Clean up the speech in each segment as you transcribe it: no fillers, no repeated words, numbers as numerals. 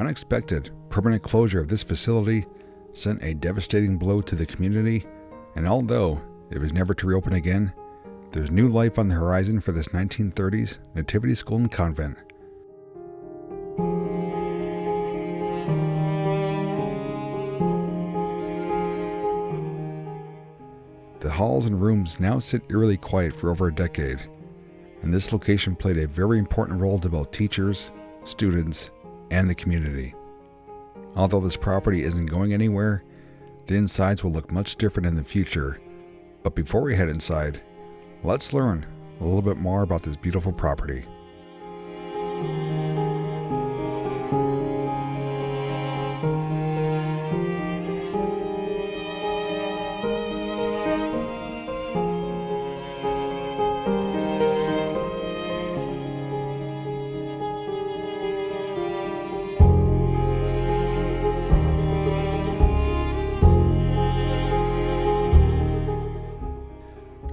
unexpected permanent closure of this facility sent a devastating blow to the community, and although it was never to reopen again, there's new life on the horizon for this 1930s Nativity School and Convent. The halls and rooms now sit eerily quiet for over a decade, and this location played a very important role to both teachers, students, and the community. Although this property isn't going anywhere, the insides will look much different in the future. But before we head inside, let's learn a little bit more about this beautiful property.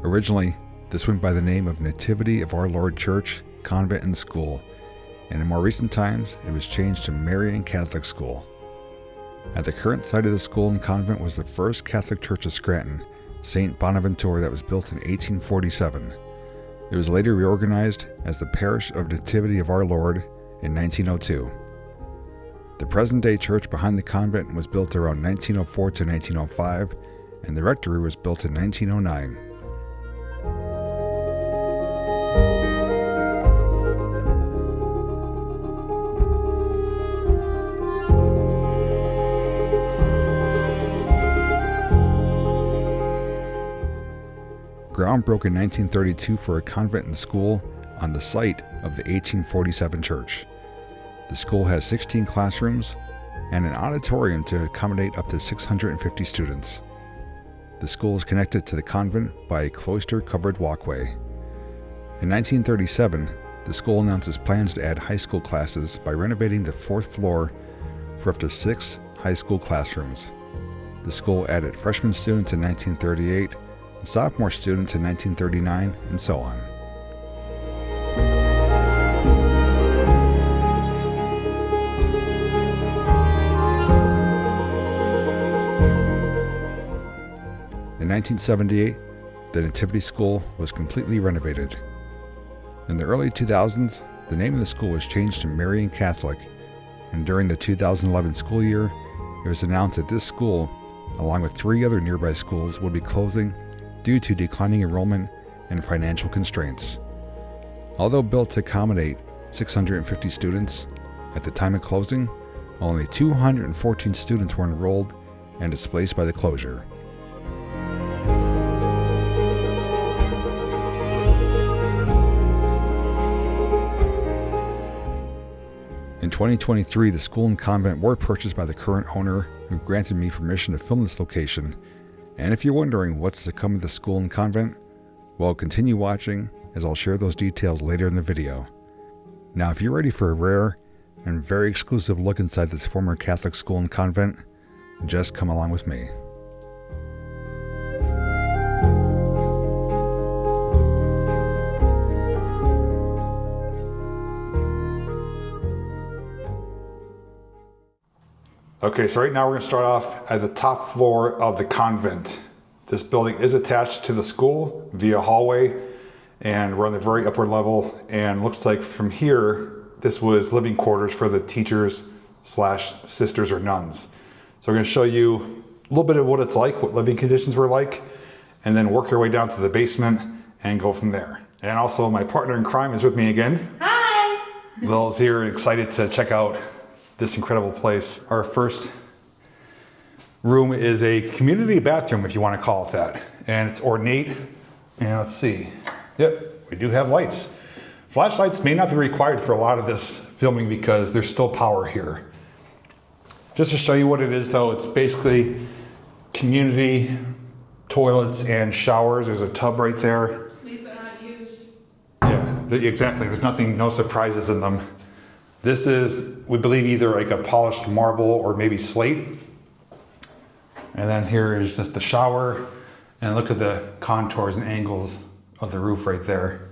Originally, this went by the name of Nativity of Our Lord Church, Convent and School, and in more recent times, it was changed to Marian Catholic School. At the current site of the school and convent was the first Catholic church of Scranton, St. Bonaventure, that was built in 1847. It was later reorganized as the Parish of Nativity of Our Lord in 1902. The present-day church behind the convent was built around 1904 to 1905, and the rectory was built in 1909. Ground broke in 1932 for a convent and school on the site of the 1847 church. The school has 16 classrooms and an auditorium to accommodate up to 650 students. The school is connected to the convent by a cloister-covered walkway. In 1937, the school announces plans to add high school classes by renovating the 4th floor for up to 6 high school classrooms. The school added freshman students in 1938, sophomore students in 1939, and so on. In 1978, the Nativity School was completely renovated. In the early 2000s, the name of the school was changed to Marian Catholic, and during the 2011 school year, it was announced that this school, along with 3 other nearby schools, would be closing due to declining enrollment and financial constraints. Although built to accommodate 650 students, at the time of closing, only 214 students were enrolled and displaced by the closure. In 2023, the school and convent were purchased by the current owner, who granted me permission to film this location. And if you're wondering what's to come of the school and convent, well, continue watching as I'll share those details later in the video. Now, if you're ready for a rare and very exclusive look inside this former Catholic school and convent, just come along with me. Okay, so right now we're going to start off at the top floor of the convent. This building is attached to the school via hallway, and we're on the very upper level, and looks like from here, this was living quarters for the teachers / sisters or nuns. So we're going to show you a little bit of what it's like, what living conditions were like, and then work our way down to the basement and go from there. And also my partner in crime is with me again. Hi! Lil's here, excited to check out this incredible place. Our first room is a community bathroom, if you want to call it that. And it's ornate. And let's see. Yep, we do have lights. Flashlights may not be required for a lot of this filming because there's still power here. Just to show you what it is though, it's basically community toilets and showers. There's a tub right there. These are not used. Yeah, exactly. There's nothing, no surprises in them. This is, we believe, either like a polished marble or maybe slate. And then here is just the shower. And look at the contours and angles of the roof right there.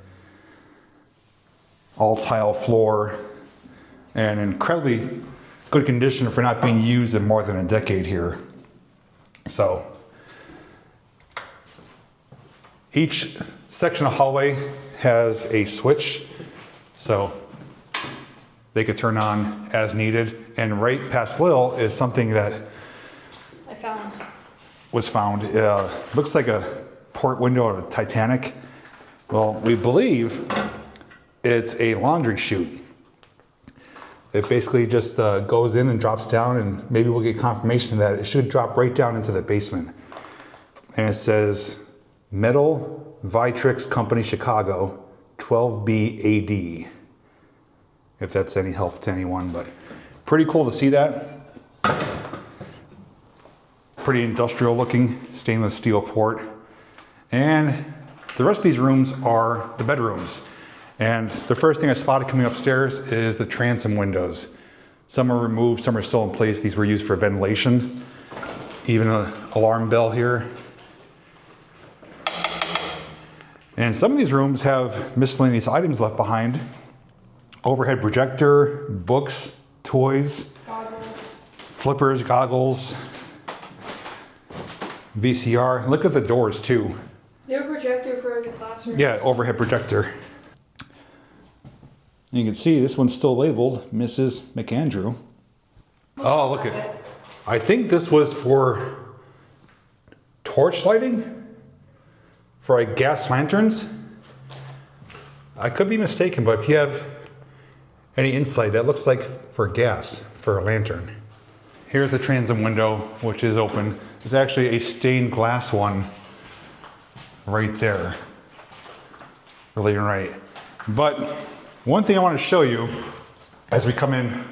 All tile floor and incredibly good condition for not being used in more than a decade here. So each section of hallway has a switch, so they could turn on as needed. And right past Lil is something that was found. Looks like a port window of a Titanic. Well, we believe it's a laundry chute. It basically just goes in and drops down, and maybe we'll get confirmation that it should drop right down into the basement. And it says Metal Vitrix Company Chicago 12B AD. If that's any help to anyone, but pretty cool to see that. Pretty industrial looking stainless steel port. And the rest of these rooms are the bedrooms. And the first thing I spotted coming upstairs is the transom windows. Some are removed, some are still in place. These were used for ventilation. Even an alarm bell here. And some of these rooms have miscellaneous items left behind. Overhead projector, books, toys, flippers, goggles, VCR. Look at the doors too. They have a projector for the classroom. Yeah, overhead projector. You can see this one's still labeled Mrs. McAndrew. Oh, look at. I think this was for torch lighting, for like gas lanterns. I could be mistaken, but if you have any insight, that looks like for gas, for a lantern. Here's the transom window, which is open. There's actually a stained glass one right there, really right. But one thing I want to show you as we come in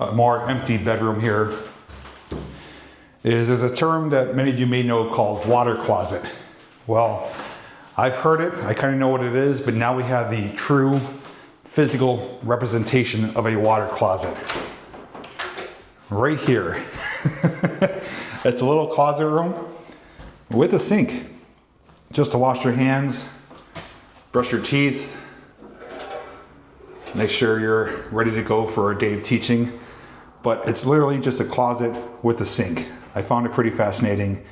a more empty bedroom here is there's a term that many of you may know called water closet. Well, I've heard it, I kind of know what it is, but now we have the true physical representation of a water closet. Right here. It's a little closet room with a sink. Just to wash your hands, brush your teeth, make sure you're ready to go for a day of teaching. But it's literally just a closet with a sink. I found it pretty fascinating.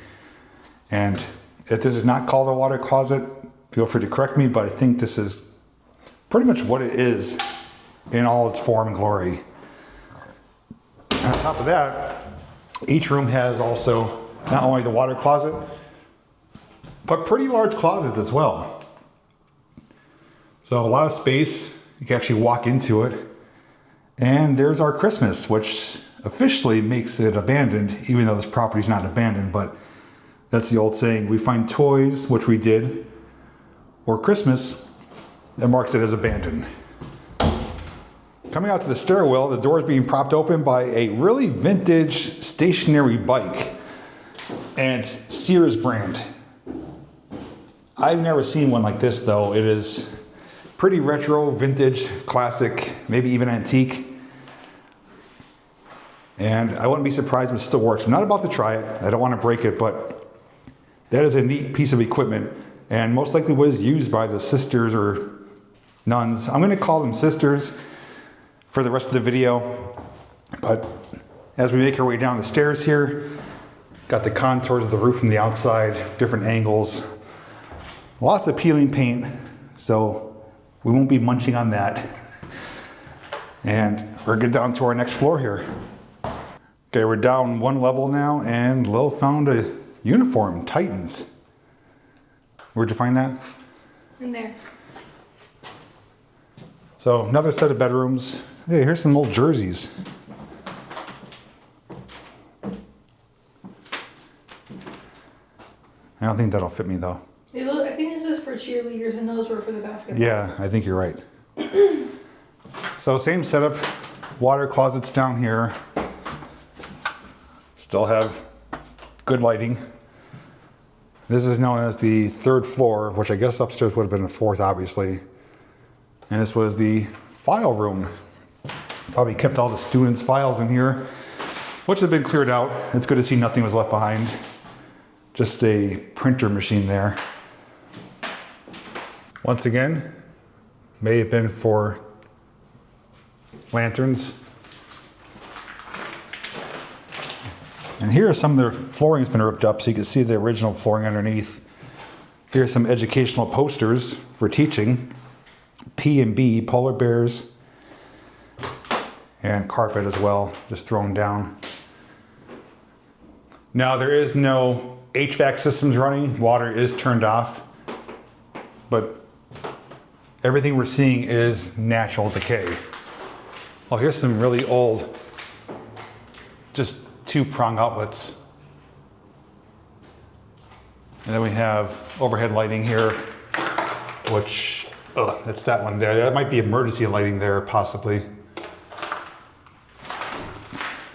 And if this is not called a water closet, feel free to correct me, but I think this is pretty much what it is in all its form and glory. And on top of that, each room has also not only the water closet, but pretty large closets as well. So a lot of space, you can actually walk into it. And there's our Christmas, which officially makes it abandoned, even though this property is not abandoned, but that's the old saying, we find toys, which we did, or Christmas, that marks it as abandoned. Coming out to the stairwell, the door is being propped open by a really vintage stationary bike. And it's Sears brand. I've never seen one like this though. It is pretty retro, vintage, classic, maybe even antique. And I wouldn't be surprised if it still works. I'm not about to try it. I don't want to break it, but that is a neat piece of equipment and most likely was used by the sisters or nuns. I'm going to call them sisters for the rest of the video. But as we make our way down the stairs here, got the contours of the roof from the outside, different angles, lots of peeling paint, so we won't be munching on that. And we're good down to our next floor here. Okay, we're down one level now, and Lil found a uniform, Titans. Where'd you find that? In there. So another set of bedrooms. Hey, here's some old jerseys. I don't think that'll fit me though. I think this is for cheerleaders and those were for the basketball. Yeah, I think you're right. So same setup, water closets down here. Still have good lighting. This is known as the third floor, which I guess upstairs would have been the fourth, obviously. And this was the file room. Probably kept all the students' files in here, which have been cleared out. It's good to see nothing was left behind. Just a printer machine there. Once again, may have been for lanterns. And here some of the flooring has been ripped up so you can see the original flooring underneath. Here's some educational posters for teaching. P&B, polar bears, and carpet as well, just thrown down. Now there is no HVAC systems running, water is turned off, but everything we're seeing is natural decay. Oh, here's some really old, just 2-prong outlets. And then we have overhead lighting here, which, that's that one there. That might be emergency lighting there, possibly.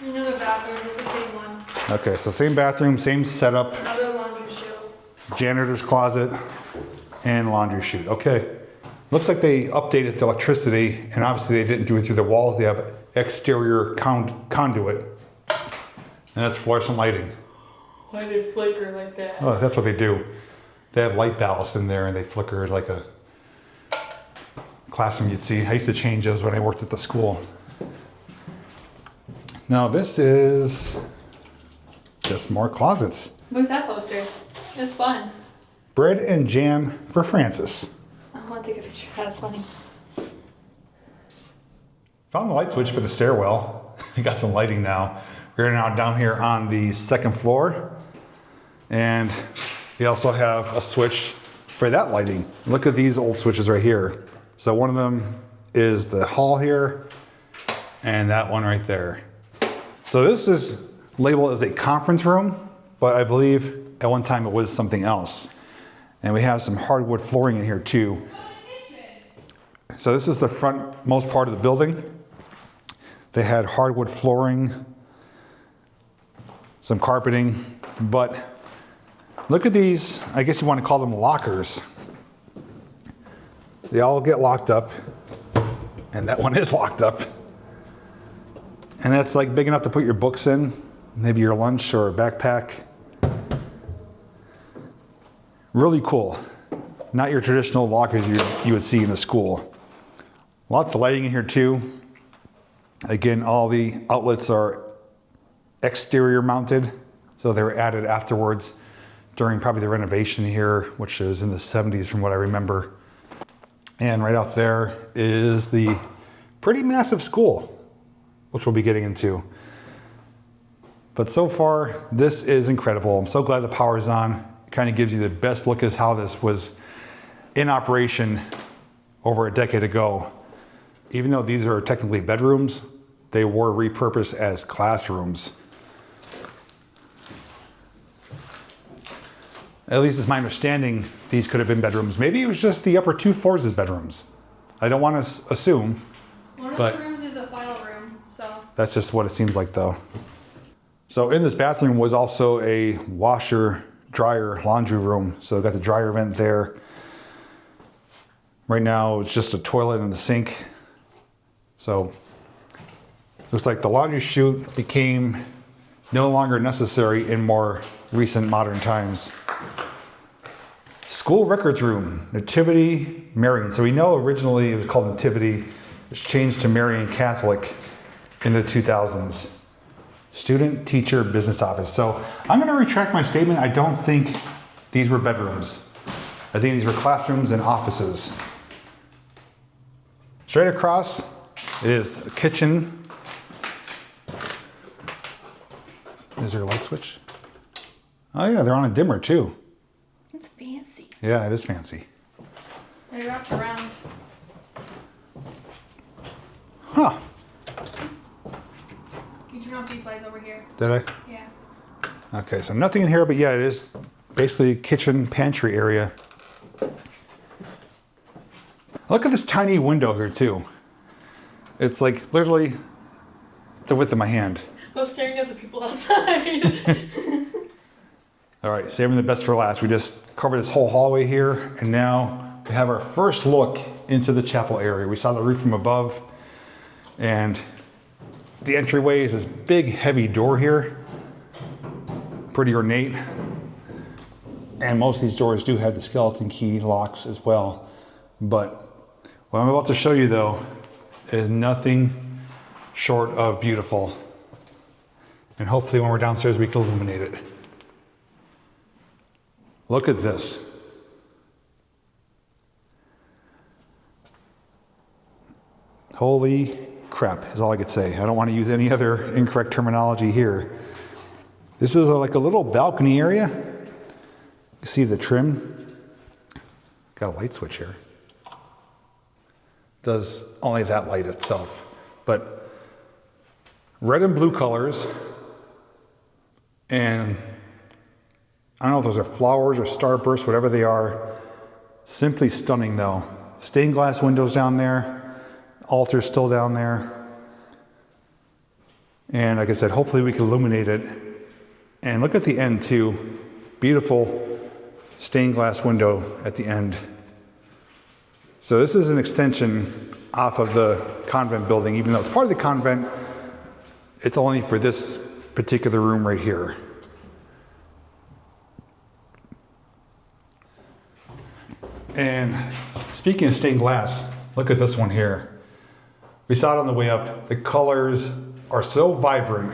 Another bathroom, it's the same one. Okay, so same bathroom, same setup. Another laundry chute. Janitor's closet and laundry chute. Okay. Looks like they updated the electricity, and obviously they didn't do it through the walls. They have exterior conduit, and that's fluorescent lighting. Why do they flicker like that? Oh, that's what they do. They have light ballast in there, and they flicker like a classroom you'd see. I used to change those when I worked at the school. Now this is just more closets. What's that poster? It's fun. Bread and jam for Francis. I want to take a picture. That's funny. Found the light switch for the stairwell. We got some lighting now. We're now down here on the second floor. And we also have a switch for that lighting. Look at these old switches right here. So one of them is the hall here, and that one right there. So this is labeled as a conference room, but I believe at one time it was something else. And we have some hardwood flooring in here too. So this is the frontmost part of the building. They had hardwood flooring, some carpeting, but look at these, I guess you want to call them lockers. They all get locked up, and that one is locked up. And that's like big enough to put your books in, maybe your lunch or a backpack. Really cool. Not your traditional lockers you would see in a school. Lots of lighting in here too. Again, all the outlets are exterior mounted, so they were added afterwards during probably the renovation here, which was in the 70s from what I remember. And right out there is the pretty massive school, which we'll be getting into. But so far, this is incredible. I'm so glad the power's on. It kind of gives you the best look as how this was in operation over a decade ago. Even though these are technically bedrooms, they were repurposed as classrooms. At least it's my understanding these could have been bedrooms. Maybe it was just the upper 2 floors as bedrooms. I don't want to assume. One of but the rooms is a final room, so. That's just what it seems like though. So in this bathroom was also a washer, dryer, laundry room. So I got the dryer vent there. Right now it's just a toilet and the sink. So looks like the laundry chute became no longer necessary in more recent modern times. School records room, Nativity, Marian. So we know originally it was called Nativity. It was changed to Marian Catholic in the 2000s. Student, teacher, business office. So I'm going to retract my statement. I don't think these were bedrooms. I think these were classrooms and offices. Straight across is a kitchen. Is there a light switch? Oh yeah, they're on a dimmer too. It's fancy. Yeah, it is fancy. They wrapped around. Huh. You turn off these lights over here. Did I? Yeah. Okay, so nothing in here, but yeah, it is basically a kitchen pantry area. Look at this tiny window here too. It's like literally the width of my hand. I was staring at the people outside. All right, saving the best for last. We just covered this whole hallway here, and now we have our first look into the chapel area. We saw the roof from above, and the entryway is this big, heavy door here. Pretty ornate. And most of these doors do have the skeleton key locks as well. But what I'm about to show you, though, is nothing short of beautiful. And hopefully when we're downstairs, we can illuminate it. Look at this. Holy crap is all I could say. I don't want to use any other incorrect terminology here. This is like a little balcony area. You see the trim. Got a light switch here. Does only that light itself. But red and blue colors. And I don't know if those are flowers or starbursts, whatever they are. Simply stunning though. Stained glass windows down there. Altar still down there. And like I said, hopefully we can illuminate it. And look at the end too. Beautiful stained glass window at the end. So this is an extension off of the convent building. Even though it's part of the convent, it's only for this particular room right here. And speaking of stained glass, look at this one here. We saw it on the way up. The colors are so vibrant.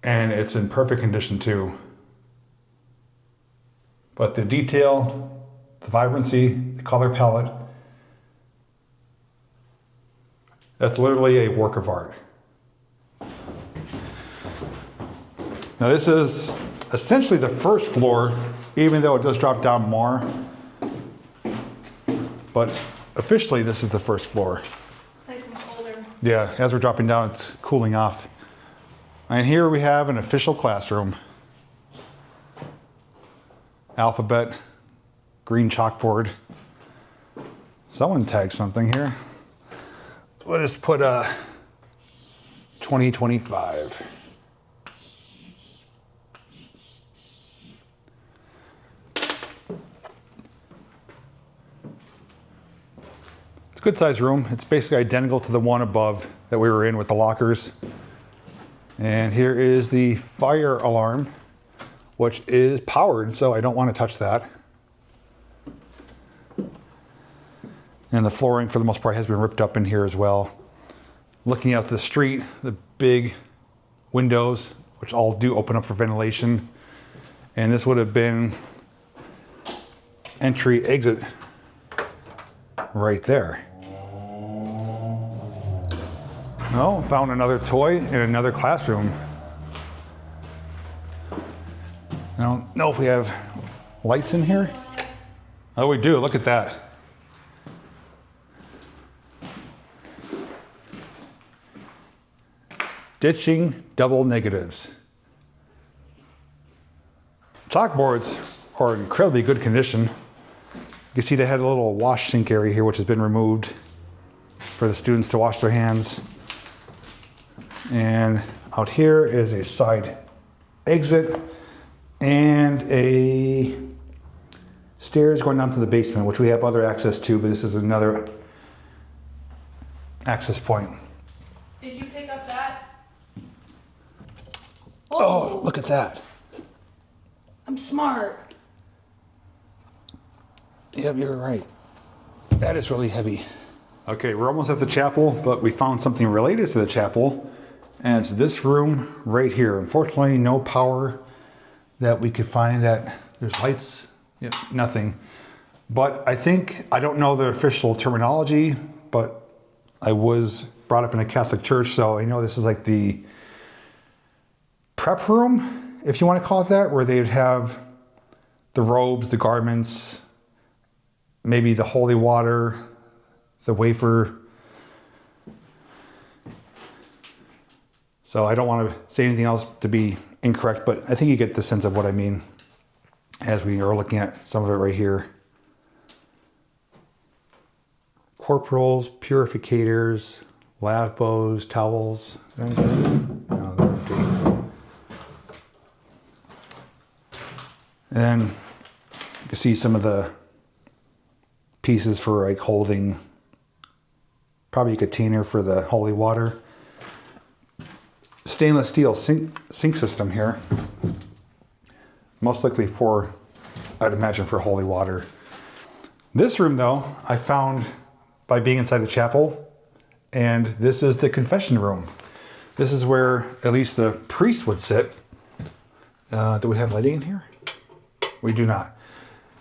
And it's in perfect condition too. But the detail, the vibrancy, the color palette, that's literally a work of art. Now this is essentially the first floor, even though it does drop down more. But officially, this is the first floor. Nice and colder. Yeah, as we're dropping down, it's cooling off. And here we have an official classroom. Alphabet, green chalkboard. Someone tagged something here. We'll just put 2025. It's a good sized room. It's basically identical to the one above that we were in with the lockers. And here is the fire alarm, which is powered, so I don't want to touch that. And the flooring for the most part has been ripped up in here as well. Looking out to the street, the big windows, which all do open up for ventilation. And this would have been entry exit right there. Oh, found another toy in another classroom. I don't know if we have lights in here. Oh, we do. Look at that. Ditching double negatives. Chalkboards are in incredibly good condition. You can see they had a little wash sink area here, which has been removed for the students to wash their hands. And out here is a side exit and a stairs going down to the basement, which we have other access to, but this is another access point. Did you pick up that? Oh, look at that. I'm smart. Yep, you're right. That is really heavy. Okay, we're almost at the chapel, but we found something related to the chapel. And it's this room right here. Unfortunately, no power that we could find. That there's lights, yep, nothing. But I don't know the official terminology, but I was brought up in a Catholic church, so I know this is like the prep room, if you want to call it that, where they'd have the robes, the garments, maybe the holy water, the wafer. So I don't want to say anything else to be incorrect, but I think you get the sense of what I mean as we are looking at some of it right here. Corporals, purificators, lavabos, towels. No, they're empty. And then you can see some of the pieces for like holding probably a container for the holy water. Stainless steel sink system here. Most likely for, I'd imagine, for holy water. This room though, I found by being inside the chapel, And this is the confession room. This is where at least the priest would sit. Do we have lighting in here? We do not.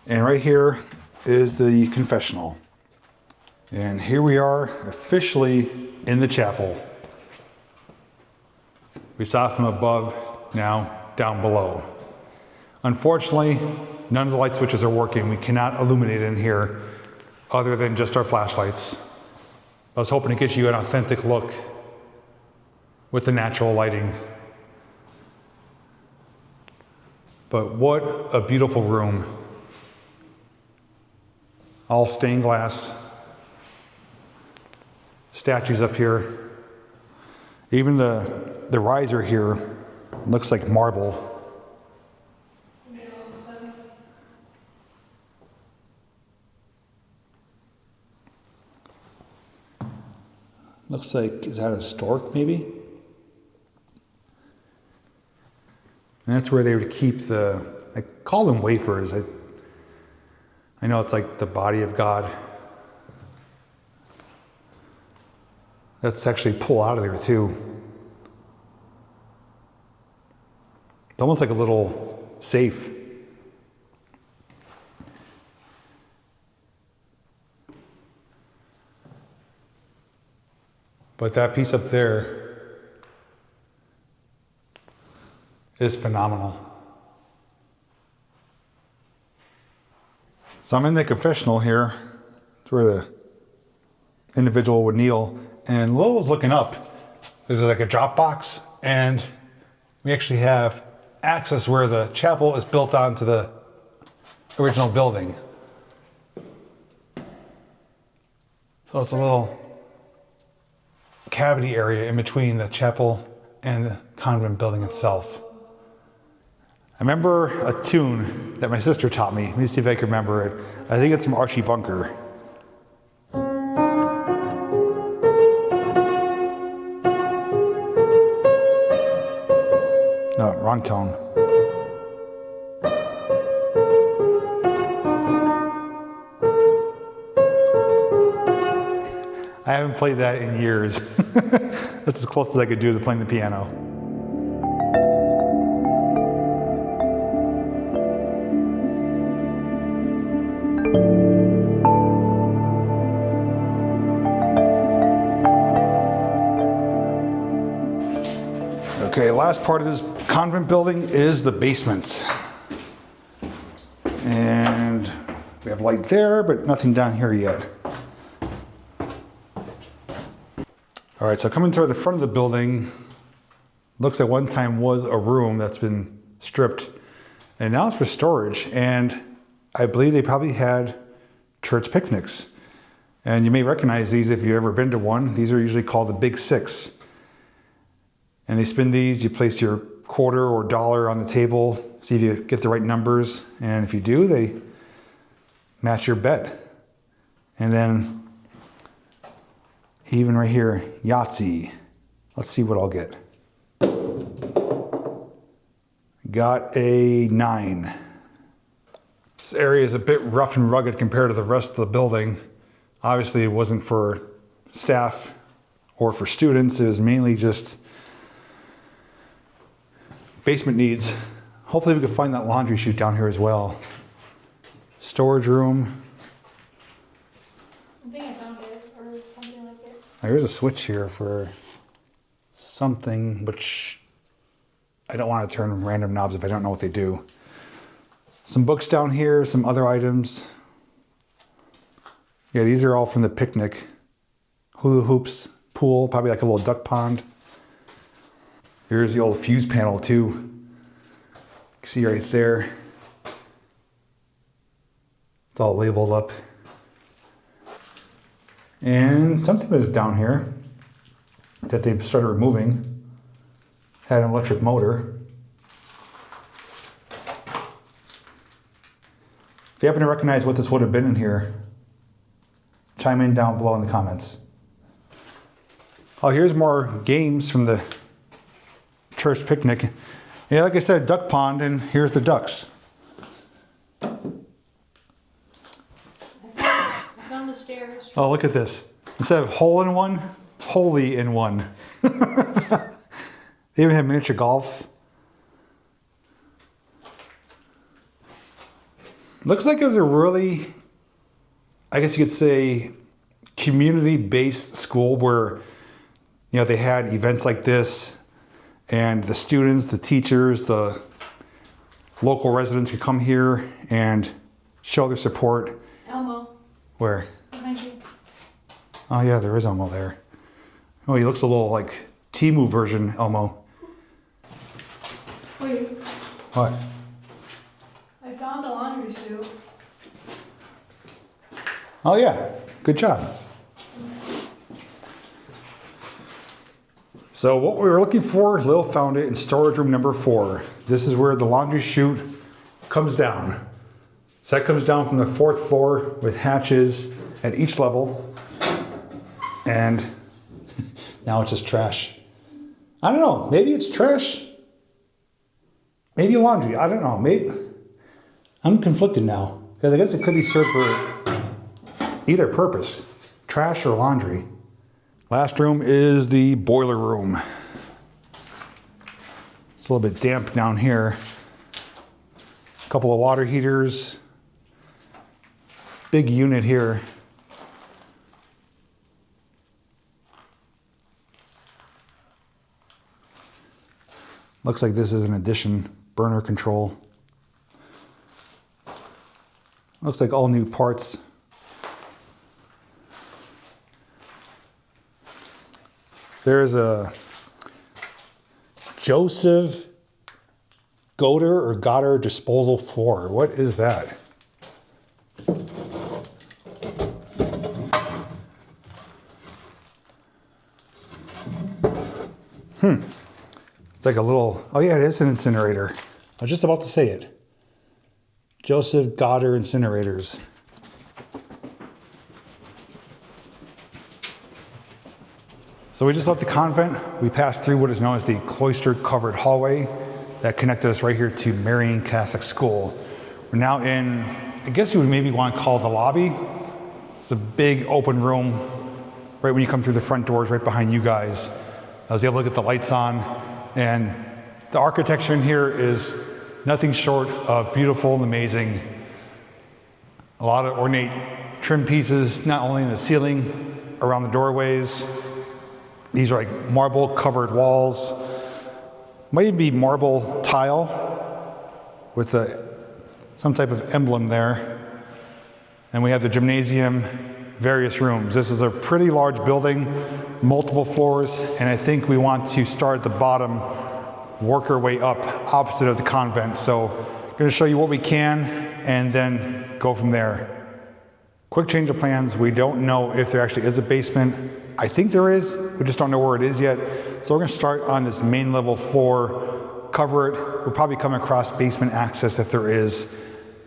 And right here is the confessional. And here we are officially in the chapel. We saw from above, now down below. Unfortunately, none of the light switches are working. We cannot illuminate in here other than just our flashlights. I was hoping to get you an authentic look with the natural lighting. But what a beautiful room. All stained glass. Statues up here. Even the riser here looks like marble. Looks like, is that a stork maybe? And that's where they would keep I call them wafers. I know it's like the body of God. That's actually pull out of there too. It's almost like a little safe. But that piece up there is phenomenal. So I'm in the confessional here. It's where the individual would kneel. And Lil was looking up. There's like a drop box. And we actually have access where the chapel is built onto the original building. So it's a little cavity area in between the chapel and the convent building itself. I remember a tune that my sister taught me. Let me see if I can remember it. I think it's from Archie Bunker. No, wrong tone. I haven't played that in years. That's as close as I could do to playing the piano. Okay, last part of this convent building is the basement. And we have light there, but nothing down here yet. All right, so coming toward the front of the building, looks like one time was a room that's been stripped, and now it's for storage. And I believe they probably had church picnics. And you may recognize these if you've ever been to one. These are usually called the Big Six. And they spin these, you place your quarter or dollar on the table, see if you get the right numbers. And if you do, they match your bet. And then even right here, Yahtzee. Let's see what I'll get. Got a 9. This area is a bit rough and rugged compared to the rest of the building. Obviously, it wasn't for staff or for students. It was mainly just basement needs. Hopefully we can find that laundry chute down here as well. Storage room. I think I found it, or something like it. There's a switch here for something, which I don't want to turn random knobs if I don't know what they do. Some books down here, some other items. Yeah, these are all from the picnic. Hula hoops, pool, probably like a little duck pond. Here's the old fuse panel too. You can see right there. It's all labeled up. And something was down here that they've started removing. Had an electric motor. If you happen to recognize what this would have been in here, chime in down below in the comments. Oh, here's more games from the church picnic. Yeah, like I said, duck pond, and here's the ducks. I found the stairs. Oh, look at this. Instead of hole in one, wholly in one. They even have miniature golf. Looks like it was a really, I guess you could say, community-based school where, you know, they had events like this, and the students, the teachers, the local residents could come here and show their support. Elmo. Where? Behind you. Oh yeah, there is Elmo there. Oh, he looks a little like Temu version Elmo. Wait, What? I found a laundry chute. Oh yeah, good job. So what we were looking for, Lil found it in storage room number 4. This is where the laundry chute comes down. So that comes down from the 4th floor with hatches at each level. And now it's just trash. I don't know, maybe it's trash. Maybe laundry, I don't know. Maybe I'm conflicted now because I guess it could be served for either purpose, trash or laundry. Last room is the boiler room. It's a little bit damp down here. A couple of water heaters. Big unit here. Looks like this is an addition burner control. Looks like all new parts. There's a Joseph Goddard disposal floor. What is that? It's like a little, oh yeah, it is an incinerator. I was just about to say it. Joseph Goddard incinerators. So we just left the convent. We passed through what is known as the cloistered covered hallway that connected us right here to Marian Catholic School. We're now in, I guess you would maybe want to call it the lobby. It's a big open room right when you come through the front doors right behind you guys. I was able to get the lights on, and the architecture in here is nothing short of beautiful and amazing. A lot of ornate trim pieces, not only in the ceiling, around the doorways. These are like marble covered walls. Might even be marble tile with some type of emblem there. And we have the gymnasium, various rooms. This is a pretty large building, multiple floors, and I think we want to start at the bottom, work our way up opposite of the convent. So I'm going to show you what we can and then go from there. Quick change of plans. We don't know if there actually is a basement. I think there is. We just don't know where it is yet. So we're going to start on this main level floor, cover it. We'll probably come across basement access if there is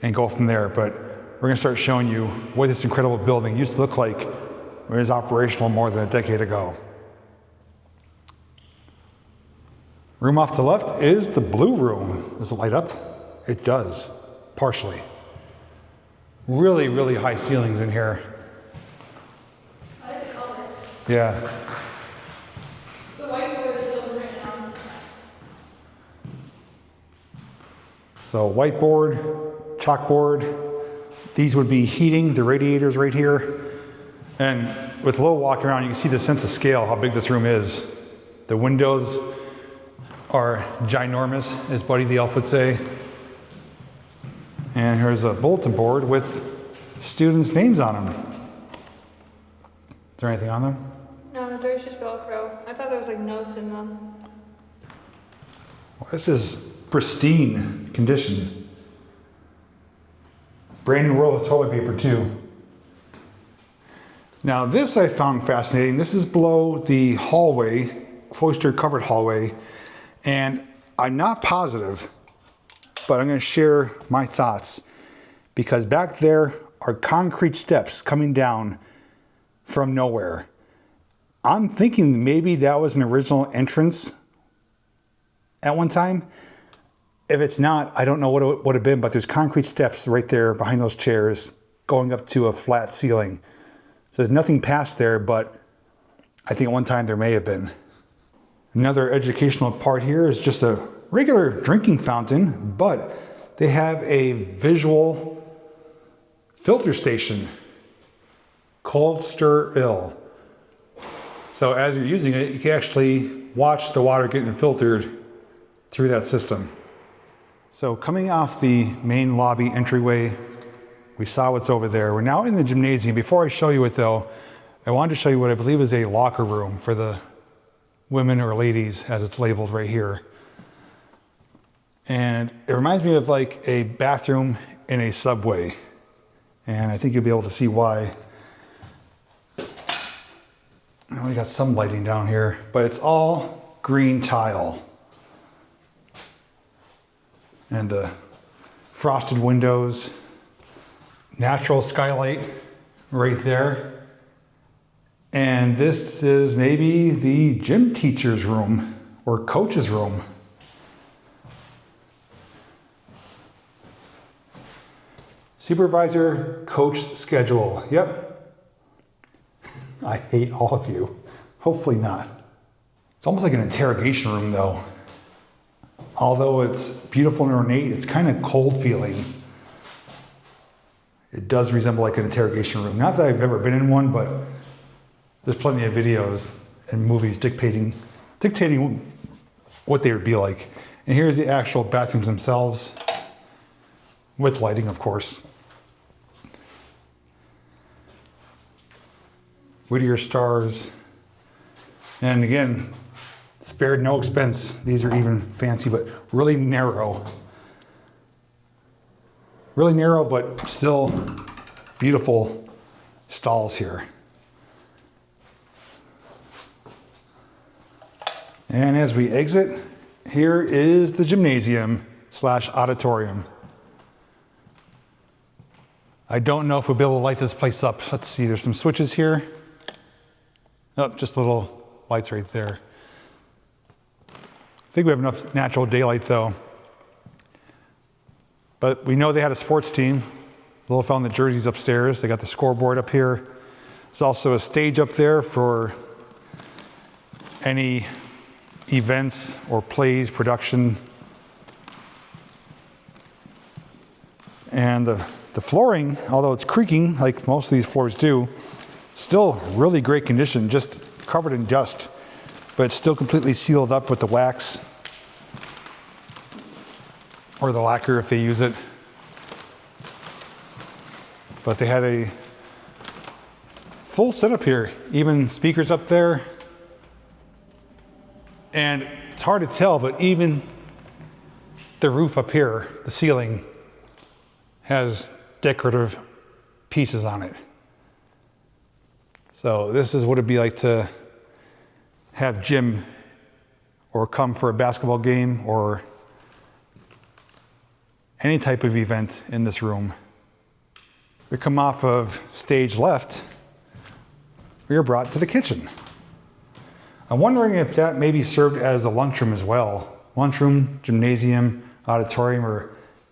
and go from there. But we're going to start showing you what this incredible building used to look like when it was operational more than a decade ago. Room off to the left is the blue room. Does it light up? It does, partially. Really, really high ceilings in here. I like the colors. Yeah. The whiteboard is still written on. So whiteboard, chalkboard. These would be heating, the radiators right here. And with Lo walking around, you can see the sense of scale, how big this room is. The windows are ginormous, as Buddy the Elf would say. And here's a bulletin board with students' names on them. Is there anything on them? No, there's just Velcro. I thought there was like notes in them. Well, this is pristine condition. Brand new roll of toilet paper too. Now this I found fascinating. This is below the hallway, cloistered covered hallway, and I'm not positive, but I'm going to share my thoughts because back there are concrete steps coming down from nowhere. I'm thinking maybe that was an original entrance at one time. If it's not, I don't know what it would have been, but there's concrete steps right there behind those chairs going up to a flat ceiling. So there's nothing past there, but I think at one time there may have been. Another educational part here is just a regular drinking fountain, but they have a visual filter station, cold, stir, ill. So as you're using it, you can actually watch the water getting filtered through that system. So coming off the main lobby entryway, we saw what's over there. We're now in the gymnasium. Before I show you it though, I wanted to show you what I believe is a locker room for the women or ladies, as it's labeled right here. And it reminds me of like a bathroom in a subway. And I think you'll be able to see why. I only got some lighting down here, but it's all green tile. And the frosted windows, natural skylight right there. And this is maybe the gym teacher's room or coach's room. Supervisor coach schedule. Yep. I hate all of you. Hopefully not. It's almost like an interrogation room though. Although it's beautiful and ornate, it's kind of cold feeling. It does resemble like an interrogation room. Not that I've ever been in one, but there's plenty of videos and movies dictating what they would be like. And here's the actual bathrooms themselves, with lighting, of course. Whittier stars. And again, spared no expense. These are even fancy, but really narrow. Really narrow, but still beautiful stalls here. And as we exit, here is the gymnasium / auditorium. I don't know if we'll be able to light this place up. Let's see, there's some switches here. Oh, just little lights right there. I think we have enough natural daylight though. But we know they had a sports team. Little found the jerseys upstairs. They got the scoreboard up here. There's also a stage up there for any events or plays, production. And the flooring, although it's creaking like most of these floors do, still really great condition, just covered in dust, but it's still completely sealed up with the wax or the lacquer if they use it. But they had a full setup here, even speakers up there. And it's hard to tell, but even the roof up here, the ceiling, has decorative pieces on it. So this is what it'd be like to have Jim or come for a basketball game or any type of event in this room. We come off of stage left, we are brought to the kitchen. I'm wondering if that maybe served as a lunchroom as well. Lunchroom, gymnasium, auditorium, or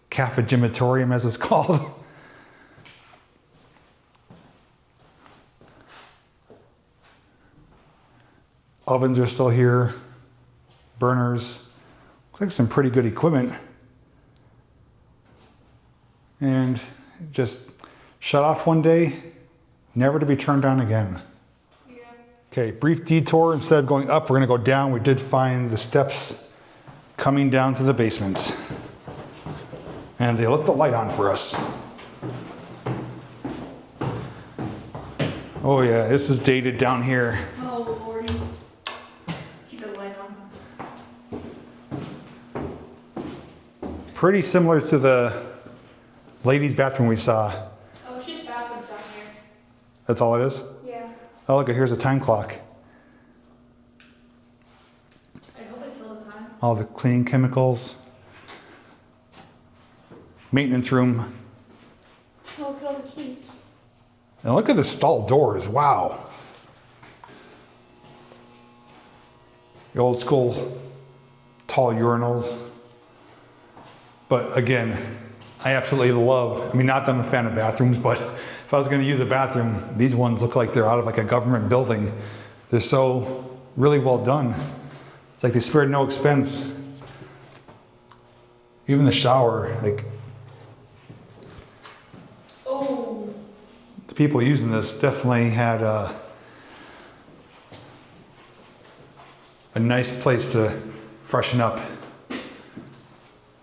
cafeteria as it's called. Ovens are still here, burners. Looks like some pretty good equipment. And just shut off one day, never to be turned on again. Yeah. Okay, brief detour. Instead of going up, we're gonna go down. We did find the steps coming down to the basement. And they lit the light on for us. Oh yeah, this is dated down here. Oh, Lordy. Keep the light on. Pretty similar to the ladies' bathroom we saw. Oh, it's just bathrooms down here. That's all it is? Yeah. Oh, look, here's a time clock. I hope I tell the time. All the cleaning chemicals. Maintenance room. Oh, look at all the keys. And look at the stall doors, wow. The old school's tall urinals. But again, I absolutely love, not that I'm a fan of bathrooms, but if I was gonna use a bathroom, these ones look like they're out of like a government building. They're so really well done. It's like they spared no expense. Even the shower, like, Oh. the people using this definitely had a nice place to freshen up.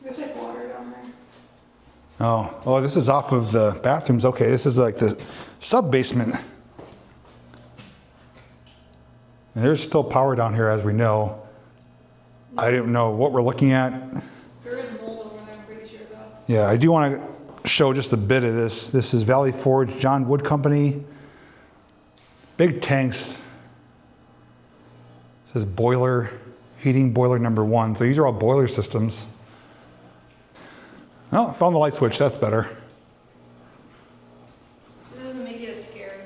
There's like water down there. Oh, this is off of the bathrooms. Okay, this is like the sub-basement. And there's still power down here, as we know. I don't know what we're looking at. There is mold over there, I'm pretty sure though. Yeah, I do want to show just a bit of this. This is Valley Forge, John Wood Company. Big tanks. It says boiler, heating boiler number 1. So these are all boiler systems. Oh, found the light switch. That's better. It doesn't make it as scary.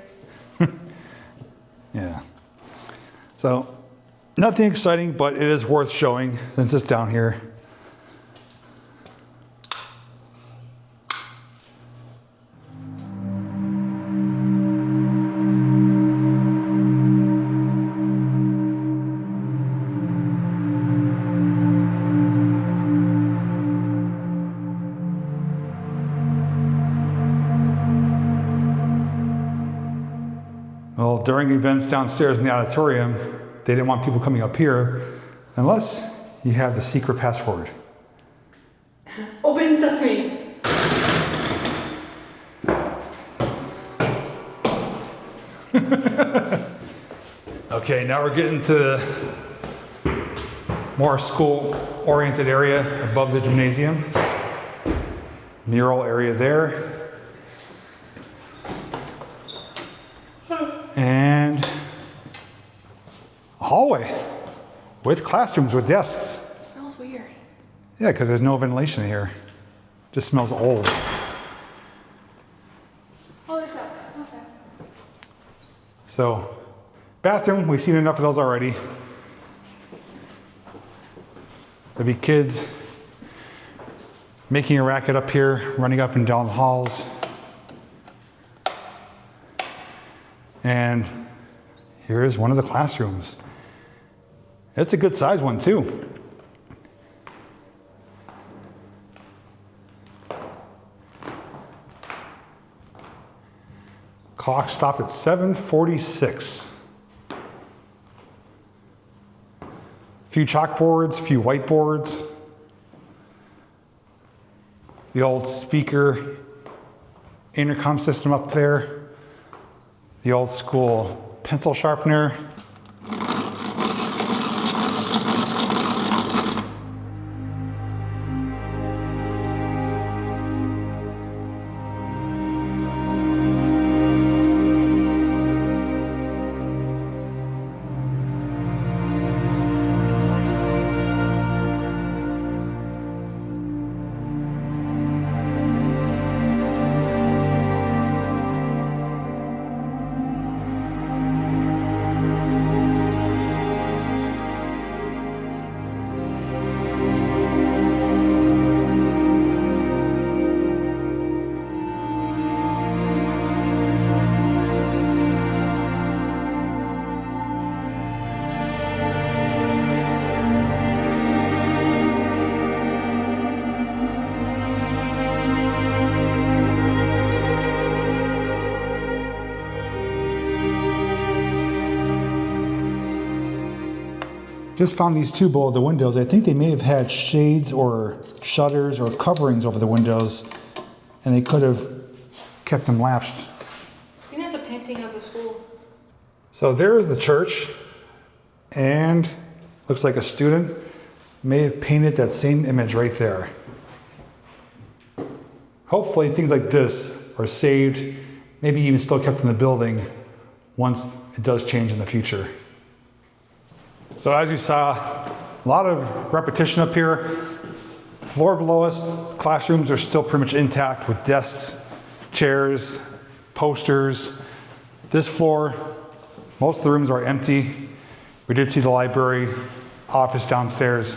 Yeah. So, nothing exciting, but it is worth showing since it's down here. Well, during events downstairs in the auditorium, they didn't want people coming up here unless you have the secret password. Open sesame. Okay, now we're getting to the more school-oriented area above the gymnasium. Mural area there. And a hallway with classrooms with desks. It smells weird. Yeah, because there's no ventilation here. Just smells old. Oh, there's desks. Okay. So, bathroom, we've seen enough of those already. There'll be kids making a racket up here, running up and down the halls. And here is one of the classrooms. It's a good size one too. Clock stopped at 7:46. Few chalkboards, few whiteboards. The old speaker intercom system up there. The old school pencil sharpener. Just found these two below the windows. I think they may have had shades or shutters or coverings over the windows, and they could have kept them latched. I think that's a painting of the school. So there is the church, and looks like a student may have painted that same image right there. Hopefully things like this are saved, maybe even still kept in the building once it does change in the future. So as you saw, a lot of repetition up here. Floor below us, classrooms are still pretty much intact with desks, chairs, posters. This floor, most of the rooms are empty. We did see the library, office downstairs.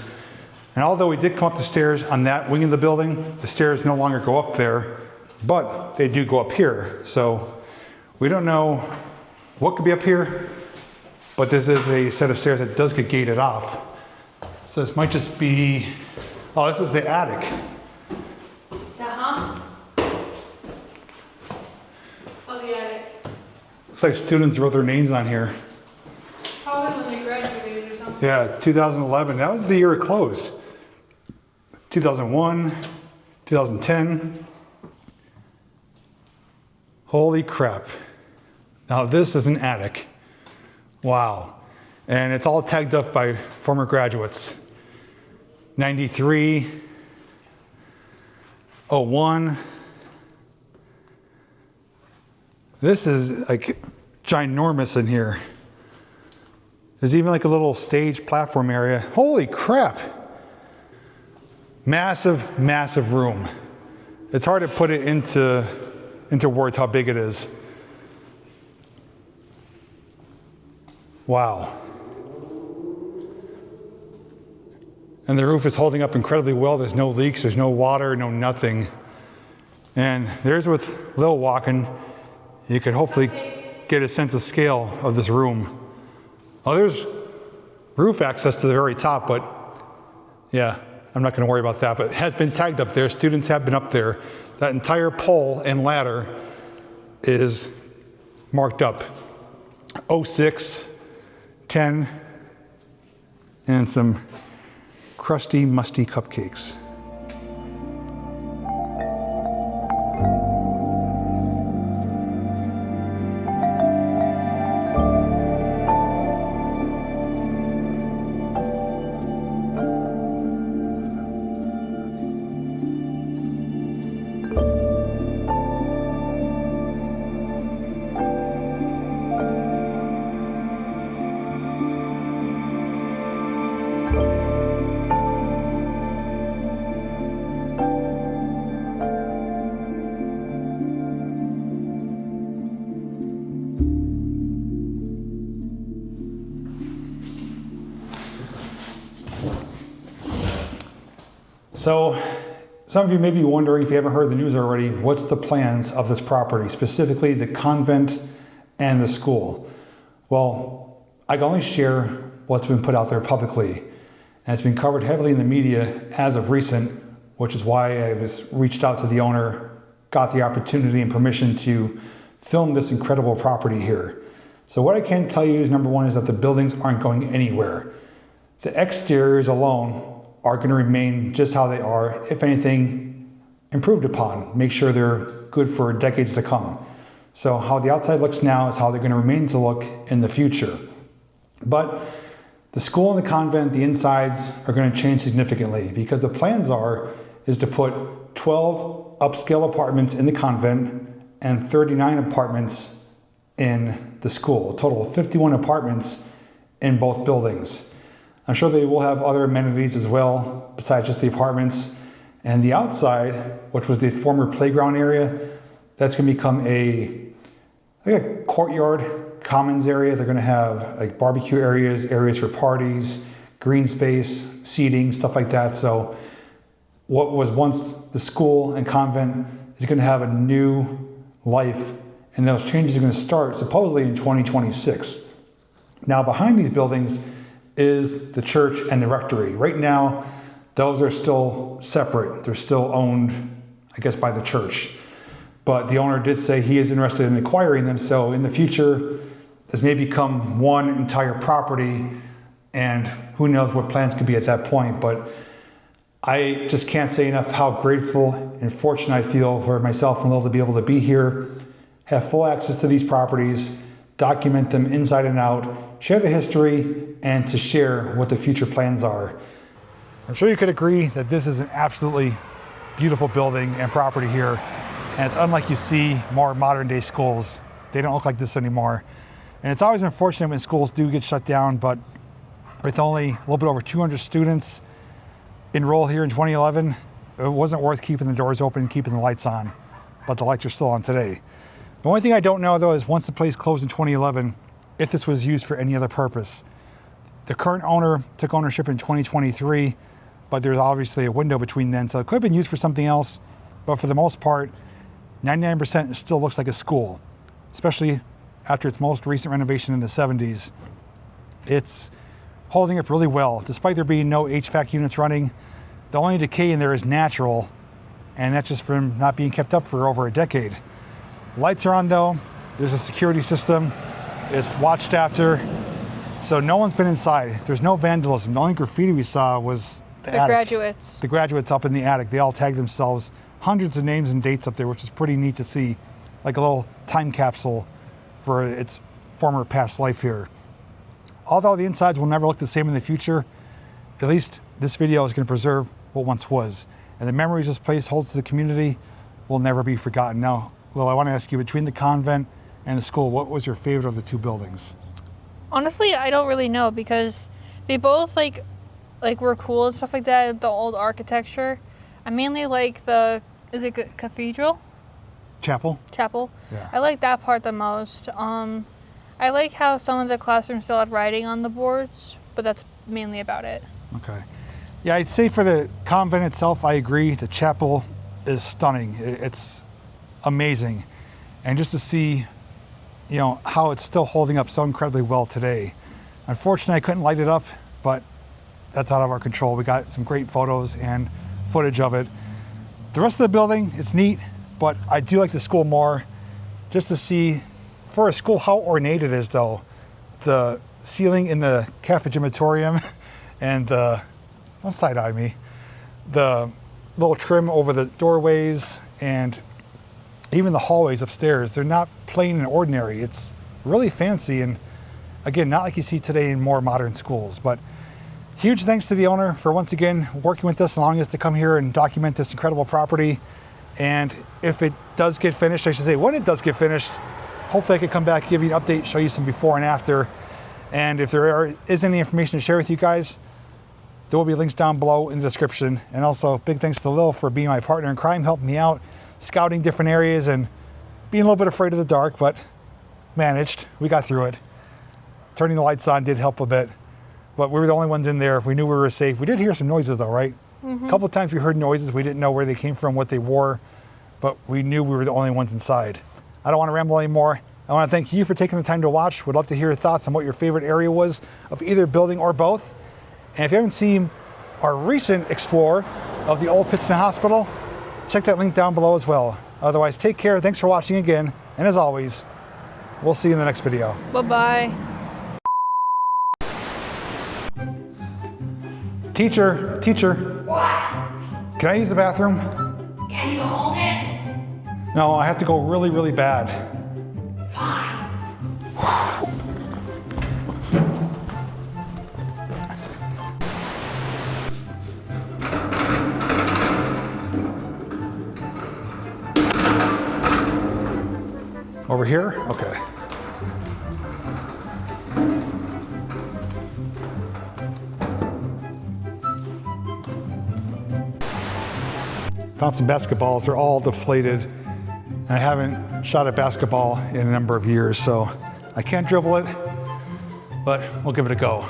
And although we did come up the stairs on that wing of the building, the stairs no longer go up there, but they do go up here. So we don't know what could be up here. but this is a set of stairs that does get gated off. So this might just be, oh, this is the attic. Oh, the attic. Looks like students wrote their names on here. Probably when they graduated or something. Yeah, 2011, that was the year it closed. 2001, 2010. Holy crap. Now this is an attic. Wow. And it's all tagged up by former graduates. 93, 01. This is like ginormous in here. There's even like a little stage platform area. Holy crap. Massive, massive room. It's hard to put it into words how big it is. Wow. And the roof is holding up incredibly well. There's no leaks, there's no water, no nothing. And there's with Lil walking, you could hopefully get a sense of scale of this room. Oh, there's roof access to the very top, but yeah, I'm not gonna worry about that, but it has been tagged up there. Students have been up there. That entire pole and ladder is marked up. 06, 10, and some crusty, musty cupcakes. So some of you may be wondering, if you haven't heard the news already, what's the plans of this property, specifically the convent and the school? Well, I can only share what's been put out there publicly, and it's been covered heavily in the media as of recent, which is why I was reached out to the owner, got the opportunity and permission to film this incredible property here. So what I can tell you is, number one, is that the buildings aren't going anywhere. The exteriors alone are going to remain just how they are, if anything, improved upon. Make sure they're good for decades to come. So how the outside looks now is how they're going to remain to look in the future. But the school and the convent, the insides are going to change significantly, because the plans is to put 12 upscale apartments in the convent and 39 apartments in the school. A total of 51 apartments in both buildings. I'm sure they will have other amenities as well, besides just the apartments. And the outside, which was the former playground area, that's going to become like a courtyard, commons area. They're going to have like barbecue areas, areas for parties, green space, seating, stuff like that. So what was once the school and convent is going to have a new life, and those changes are going to start supposedly in 2026. Now, behind these buildings is the church and the rectory. Right now, those are still separate. They're still owned, I guess, by the church. But the owner did say he is interested in acquiring them. So in the future, this may become one entire property, and who knows what plans could be at that point. But I just can't say enough how grateful and fortunate I feel for myself and Lil to be able to be here, have full access to these properties, document them inside and out, share the history, and to share what the future plans are. I'm sure you could agree that this is an absolutely beautiful building and property here, and it's unlike you see more modern day schools. They don't look like this anymore. And it's always unfortunate when schools do get shut down, but with only a little bit over 200 students enrolled here in 2011, it wasn't worth keeping the doors open and keeping the lights on, but the lights are still on today. The only thing I don't know though is, once the place closed in 2011, if this was used for any other purpose. The current owner took ownership in 2023, but there's obviously a window between then, so it could have been used for something else, but for the most part, 99% it still looks like a school, especially after its most recent renovation in the 70s. It's holding up really well. Despite there being no HVAC units running, the only decay in there is natural, and that's just from not being kept up for over a decade. Lights are on though. There's a security system. It's watched after. So no one's been inside. There's no vandalism. The only graffiti we saw was the attic. graduates. The graduates up in the attic. They all tagged themselves. Hundreds of names and dates up there, which is pretty neat to see. Like a little time capsule for its former past life here. Although the insides will never look the same in the future, at least this video is going to preserve what once was. And the memories this place holds to the community will never be forgotten. Now, Lil, I want to ask you, between the convent and the school, what was your favorite of the two buildings? Honestly, I don't really know because they both like were cool and stuff like that. The old architecture. I mainly like the cathedral? Chapel? Chapel. Yeah. I like that part the most. I like how some of the classrooms still had writing on the boards, but that's mainly about it. Okay. Yeah, I'd say for the convent itself, I agree. The chapel is stunning. It's amazing. And just to see, you know, how it's still holding up so incredibly well today. Unfortunately, I couldn't light it up, but that's out of our control. We got some great photos and footage of it. The rest of the building, it's neat, but I do like the school more, just to see, for a school, how ornate it is though. The ceiling in the cafeteria and don't side eye me. The little trim over the doorways and even the hallways upstairs, they're not plain and ordinary. It's really fancy and again, not like you see today in more modern schools. But huge thanks to the owner for once again working with us, allowing us to come here and document this incredible property. And if it does get finished, I should say when it does get finished, hopefully I can come back, give you an update, show you some before and after. And if there is any information to share with you guys, there will be links down below in the description. And also big thanks to Lil for being my partner in crime, helping me out, scouting different areas and being a little bit afraid of the dark, but managed. We got through it. Turning the lights on did help a bit, but we were the only ones in there. We knew we were safe. We did hear some noises though, right? A couple of times we heard noises. We didn't know where they came from, what they were, but we knew we were the only ones inside. I don't want to ramble anymore. I want to thank you for taking the time to watch. Would love to hear your thoughts on what your favorite area was of either building or both. And if you haven't seen our recent explore of the old Pittston Hospital, check that link down below as well. Otherwise, take care. Thanks for watching again. And as always, we'll see you in the next video. Bye-bye. Teacher. What? Can I use the bathroom? Can you hold it? No, I have to go really, really bad. Fine. Over here? Okay. Found some basketballs. They're all deflated. I haven't shot at basketball in a number of years, so I can't dribble it, but we'll give it a go.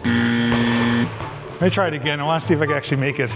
Let me try it again. I want to see if I can actually make it.